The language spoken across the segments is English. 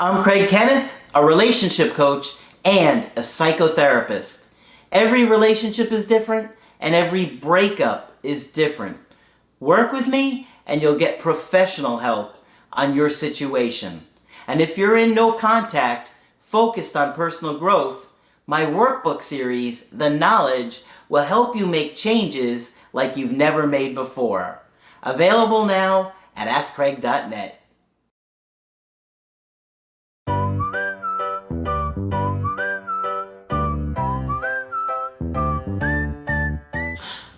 I'm Craig Kenneth, a relationship coach and a psychotherapist. Every relationship is different and every breakup is different. Work with me and you'll get professional help on your situation. And if you're in no contact, focused on personal growth, my workbook series, The Knowledge, will help you make changes like you've never made before. Available now at AskCraig.net.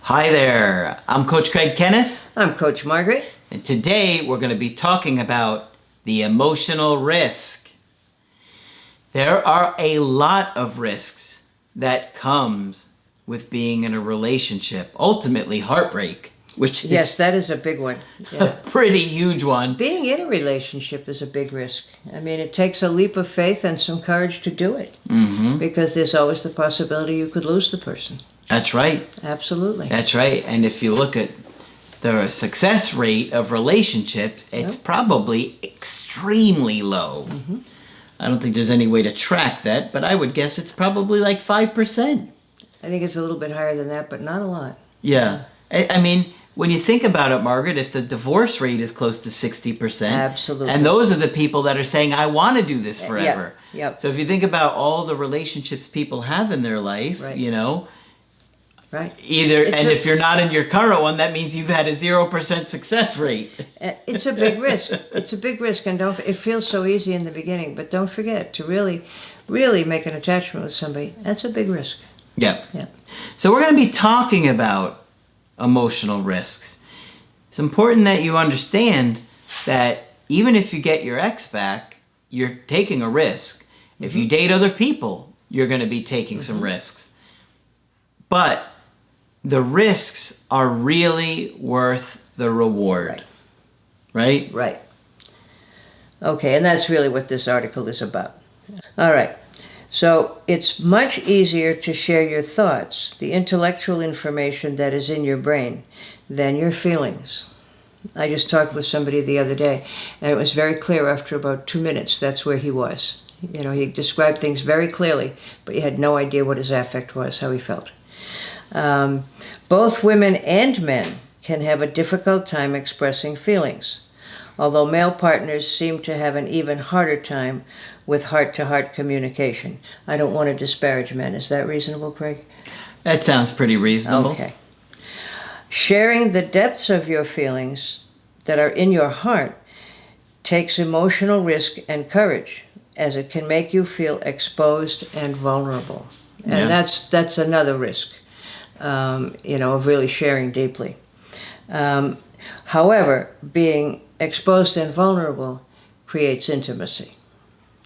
Hi there, I'm Coach Craig Kenneth. I'm Coach Margaret. And today we're going to be talking about the emotional risk. There are a lot of risks that comes with being in a relationship. Ultimately, heartbreak, which Yes, is that is a big one. Yeah. a pretty huge one. Being in a relationship is a big risk. I mean, it takes a leap of faith and some courage to do it. Because there's always the possibility you could lose the person. That's right. Absolutely. That's right. And if you look at the success rate of relationships, it's probably extremely low. I don't think there's any way to track that, but I would guess it's probably like 5%. I think it's a little bit higher than that, but not a lot. Yeah. I mean, when you think about it, Margaret, if the divorce rate is close to 60%, Absolutely. and those are the people that are saying, I want to do this forever. Yep. So if you think about all the relationships people have in their life, Right. you know, Right. if you're not in your current one, that means you've had a 0% success rate. It's a big risk. It's a big risk, and it feels so easy in the beginning, but don't forget to really make an attachment with somebody. That's a big risk. Yeah. Yeah. So we're going to be talking about emotional risks. It's important that you understand that even if you get your ex back, you're taking a risk. If you date other people, you're going to be taking some risks. But the risks are really worth the reward. Right? Right. Okay, and that's really what this article is about. All right. So it's much easier to share your thoughts, the intellectual information that is in your brain, than your feelings. I just talked with somebody the other day, and it was very clear after about 2 minutes that's where he was. You know, he described things very clearly, but you had no idea what his affect was, how he felt. Both women and men can have a difficult time expressing feelings, although male partners seem to have an even harder time with heart-to-heart communication. I don't want to disparage men. Is that reasonable, Craig? That sounds pretty reasonable. Okay. Sharing the depths of your feelings that are in your heart takes emotional risk and courage, as it can make you feel exposed and vulnerable. And that's another risk, of really sharing deeply. However, being exposed and vulnerable creates intimacy.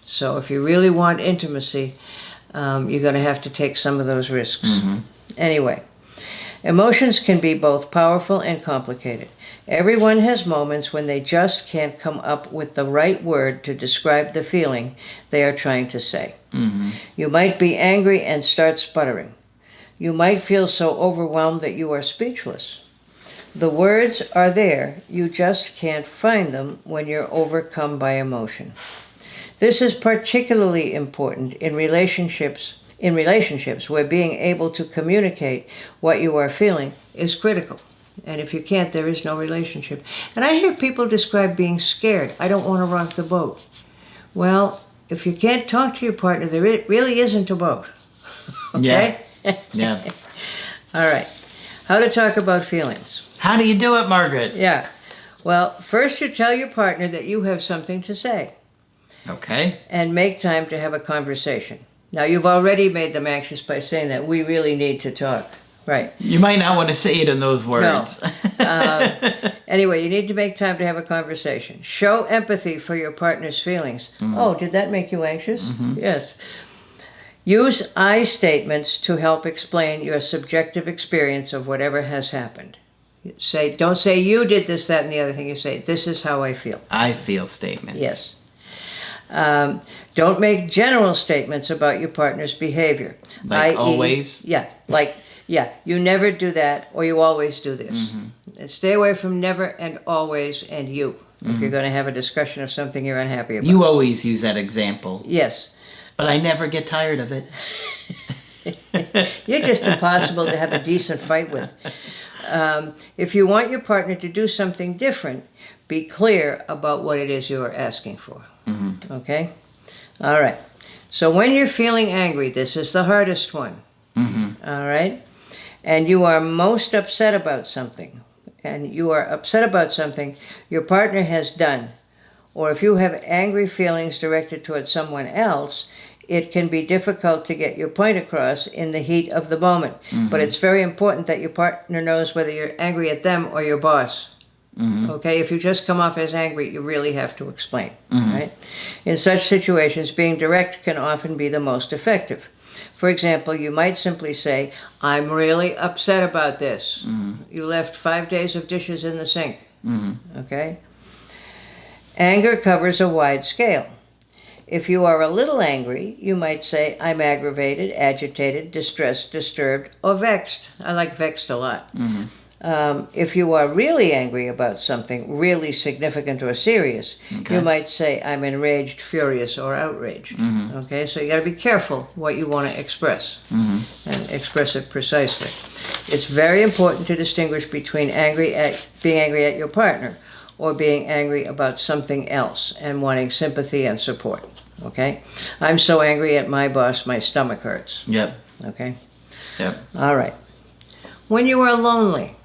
So if you really want intimacy, you're going to have to take some of those risks. Anyway, emotions can be both powerful and complicated. Everyone has moments when they just can't come up with the right word to describe the feeling they are trying to say. You might be angry and start sputtering. You might feel so overwhelmed that you are speechless. The words are there, you just can't find them when you're overcome by emotion. This is particularly important in relationships where being able to communicate what you are feeling is critical. And if you can't, there is no relationship. And I hear people describe being scared. I don't want to rock the boat. Well, if you can't talk to your partner, there really isn't a boat. Okay? Yeah. All right. How to talk about feelings. How do you do it, Margaret? Yeah. Well, first you tell your partner that you have something to say. Okay. And make time to have a conversation. Now, you've already made them anxious by saying that we really need to talk. Right. You might not want to say it in those words. No. Anyway, you need to make time to have a conversation. Show empathy for your partner's feelings. Oh, did that make you anxious? Yes. Use I statements to help explain your subjective experience of whatever has happened. Don't say you did this, that, and the other thing. You say, this is how I feel. I feel statements. Yes. Don't make general statements about your partner's behavior. Like always? Yeah, you never do that, or you always do this. And stay away from never and always and you. if you're going to have a discussion of something you're unhappy about. You always use that example. Yes. But I never get tired of it. You're just impossible to have a decent fight with. If you want your partner to do something different, be clear about what it is you're asking for. Okay? All right. So when you're feeling angry, this is the hardest one. All right? And you are most upset about something, and you are upset about something your partner has done, or if you have angry feelings directed towards someone else, it can be difficult to get your point across in the heat of the moment. But it's very important that your partner knows whether you're angry at them or your boss. Okay? If you just come off as angry, you really have to explain. Right? In such situations, being direct can often be the most effective. For example, you might simply say, I'm really upset about this. You left 5 days of dishes in the sink. Okay? Anger covers a wide scale. If you are a little angry, you might say, I'm aggravated, agitated, distressed, disturbed, or vexed. I like vexed a lot. If you are really angry about something really significant or serious, you might say, I'm enraged, furious, or outraged. Okay, so you got to be careful what you want to express and express it precisely. It's very important to distinguish between being angry at your partner or being angry about something else and wanting sympathy and support. Okay, I'm so angry at my boss, my stomach hurts. Yep. Okay. Yep. All right. When you are lonely,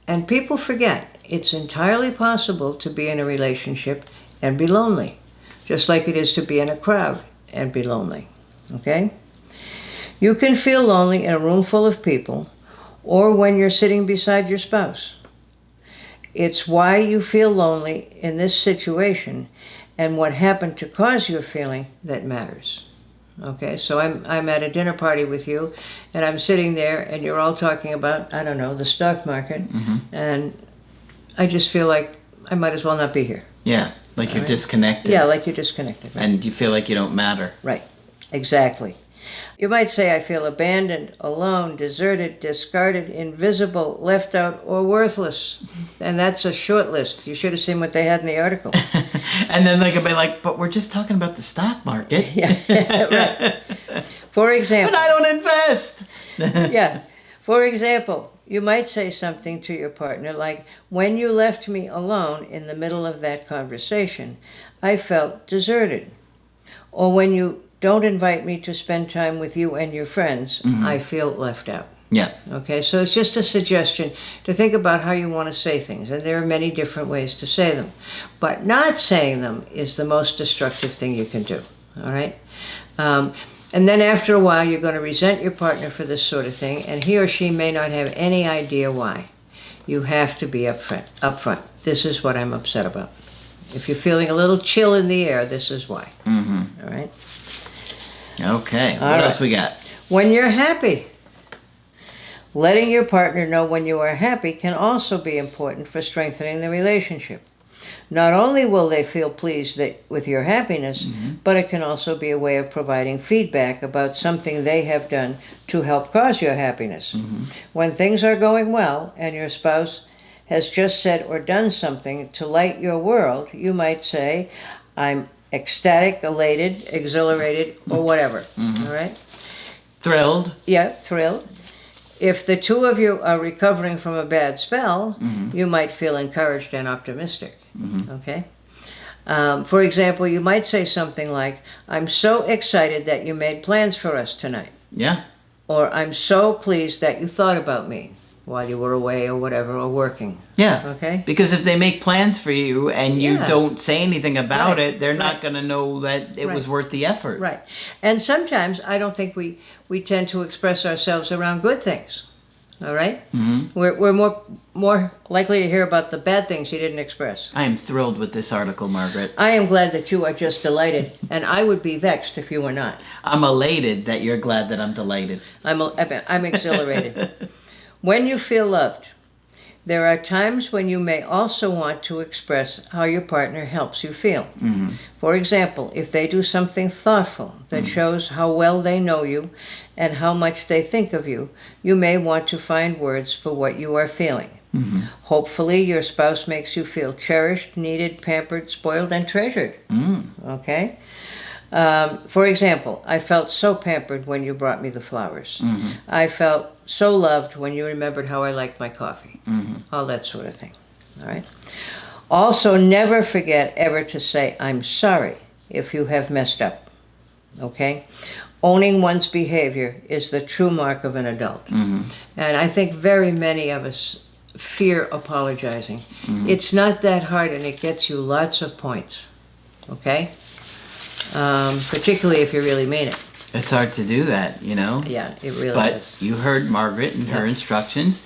and people forget, it's entirely possible to be in a relationship and be lonely, just like it is to be in a crowd and be lonely. Okay? You can feel lonely in a room full of people or when you're sitting beside your spouse. It's why you feel lonely in this situation and what happened to cause your feeling that matters. Okay, so I'm at a dinner party with you, and I'm sitting there, and you're all talking about, I don't know, the stock market, and I just feel like I might as well not be here. Yeah, like you're disconnected. Yeah, like you're disconnected. Right? And you feel like you don't matter. Right, exactly. You might say, I feel abandoned, alone, deserted, discarded, invisible, left out, or worthless. And that's a short list. You should have seen what they had in the article. And then they could be like, but we're just talking about the stock market. Yeah, right. For example. But I don't invest. Yeah. For example, you might say something to your partner like, when you left me alone in the middle of that conversation, I felt deserted. Or when you don't invite me to spend time with you and your friends, I feel left out. Yeah. Okay, so it's just a suggestion to think about how you want to say things, and there are many different ways to say them. But not saying them is the most destructive thing you can do, all right? And then after a while, you're going to resent your partner for this sort of thing, and he or she may not have any idea why. You have to be upfront. This is what I'm upset about. If you're feeling a little chill in the air, this is why. All right? Okay, what else we got? When you're happy. Letting your partner know when you are happy can also be important for strengthening the relationship. Not only will they feel pleased with your happiness, but it can also be a way of providing feedback about something they have done to help cause your happiness. When things are going well and your spouse has just said or done something to light your world, you might say, I'm ecstatic, elated, exhilarated, or whatever. All right? Thrilled. Yeah, thrilled. If the two of you are recovering from a bad spell, you might feel encouraged and optimistic. Okay? For example, you might say something like, I'm so excited that you made plans for us tonight. Yeah. Or I'm so pleased that you thought about me while you were away or whatever, or working. Yeah. Okay? Because if they make plans for you and you Yeah. don't say anything about Right. it, they're not Right. going to know that it was worth the effort. Right. And sometimes I don't think we tend to express ourselves around good things. All right? We're more likely to hear about the bad things you didn't express. I am thrilled with this article, Margaret. I am glad that you are just delighted, and I would be vexed if you were not. I'm elated that you're glad that I'm delighted. I'm exhilarated. When you feel loved, there are times when you may also want to express how your partner helps you feel. For example, if they do something thoughtful that shows how well they know you and how much they think of you, you may want to find words for what you are feeling. Hopefully, your spouse makes you feel cherished, needed, pampered, spoiled, and treasured. Okay? For example, I felt so pampered when you brought me the flowers. I felt so loved when you remembered how I liked my coffee. All that sort of thing. All right? Also, never forget ever to say, I'm sorry if you have messed up. Okay? Owning one's behavior is the true mark of an adult. And I think very many of us fear apologizing. It's not that hard, and it gets you lots of points. Okay? Particularly if you really mean it. It's hard to do that, you know? Yeah, it really But is. you heard Margaret and her instructions.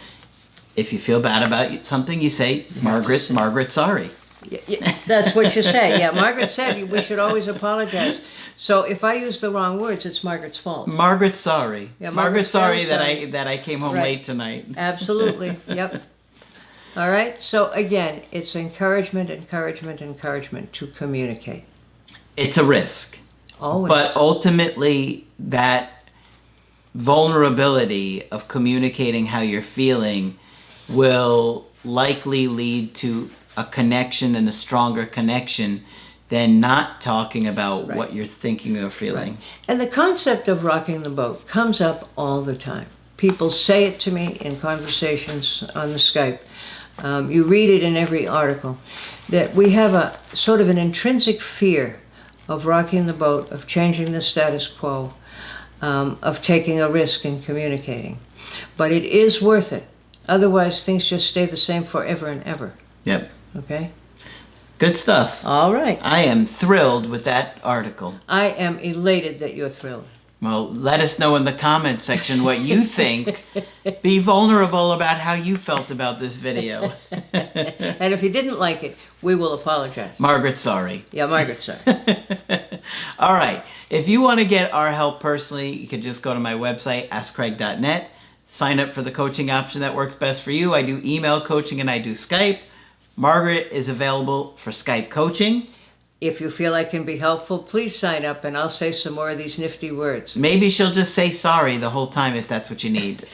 If you feel bad about something, you say, Margaret, sorry. Yeah, that's what you say. Yeah, Margaret said we should always apologize. So if I use the wrong words, it's Margaret's fault. Margaret's sorry. Yeah, Margaret's sorry sorry. that I came home Right. late tonight. Absolutely. Yep. All right. So again, it's encouragement to communicate. It's a risk. Always. But ultimately, that vulnerability of communicating how you're feeling will likely lead to a connection and a stronger connection than not talking about what you're thinking or feeling. And the concept of rocking the boat comes up all the time. People say it to me in conversations on the Skype. You read it in every article, that we have a sort of an intrinsic fear of rocking the boat, of changing the status quo, of taking a risk in communicating. But it is worth it. Otherwise, things just stay the same forever and ever. Yep. Okay? Good stuff. All right. I am thrilled with that article. I am elated that you're thrilled. Well, let us know in the comment section what you think. Be vulnerable about how you felt about this video. And if you didn't like it, we will apologize. Margaret, sorry. Yeah, Margaret, sorry. All right. If you want to get our help personally, you can just go to my website, askcraig.net. Sign up for the coaching option that works best for you. I do email coaching and I do Skype. Margaret is available for Skype coaching. If you feel I can be helpful, please sign up and I'll say some more of these nifty words. Maybe she'll just say sorry the whole time if that's what you need.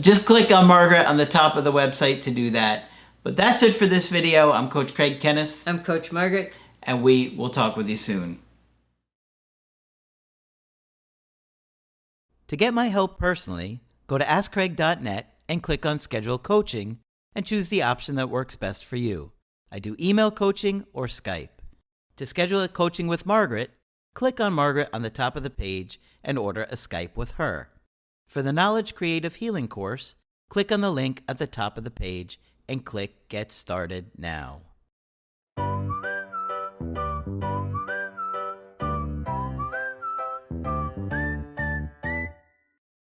Just click on Margaret on the top of the website to do that. But that's it for this video. I'm Coach Craig Kenneth. I'm Coach Margaret. And we will talk with you soon. To get my help personally, go to askcraig.net and click on Schedule Coaching and choose the option that works best for you. I do email coaching or Skype. To schedule a coaching with Margaret, click on Margaret on the top of the page and order a Skype with her. For the Knowledge Creative Healing course, click on the link at the top of the page and click Get Started Now.